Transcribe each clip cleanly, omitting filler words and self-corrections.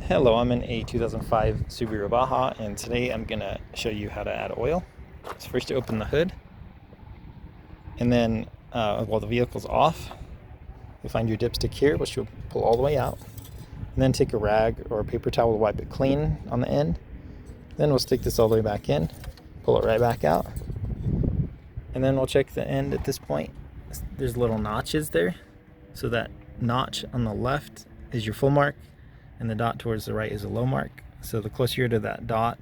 Hello, I'm in a 2005 Subaru Baja, and today I'm going to show you how to add oil. So first you open the hood, and then while the vehicle's off, you'll find your dipstick here, which you'll pull all the way out. And then take a rag or a paper towel to wipe it clean on the end. Then we'll stick this all the way back in, pull it right back out. And then we'll check the end at this point. There's little notches there. So that notch on the left is your full mark, and the dot towards the right is a low mark. So the closer you're to that dot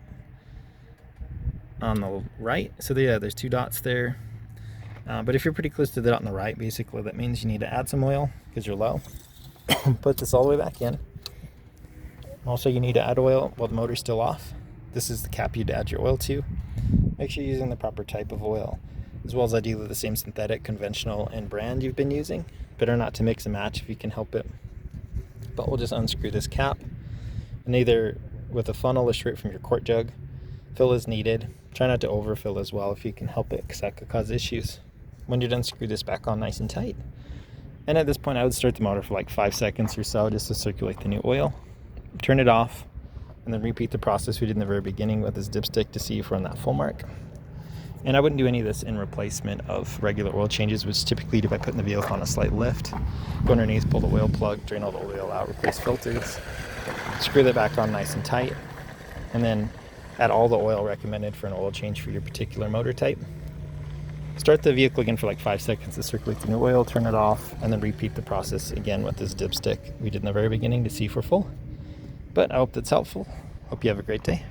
on the right, so there's two dots there. But if you're pretty close to the dot on the right, basically that means you need to add some oil because you're low. Put this all the way back in. Also, you need to add oil while the motor's still off. This is the cap you'd add your oil to. Make sure you're using the proper type of oil, as well as ideally the same synthetic, conventional, and brand you've been using. Better not to mix and match if you can help it. But we'll just unscrew this cap, and either with a funnel or straight from your quart jug, fill as needed. Try not to overfill as well if you can help it, because that could cause issues. When you're done, screw this back on nice and tight. And at this point, I would start the motor for like 5 seconds or so just to circulate the new oil. Turn it off, and then repeat the process we did in the very beginning with this dipstick to see if we're on that full mark. And I wouldn't do any of this in replacement of regular oil changes, which typically do by putting the vehicle on a slight lift. Go underneath, pull the oil plug, drain all the oil out, replace filters, screw that back on nice and tight, and then add all the oil recommended for an oil change for your particular motor type. Start the vehicle again for like 5 seconds to circulate the new oil, turn it off, and then repeat the process again with this dipstick we did in the very beginning to see if we're full. But I hope that's helpful. Hope you have a great day.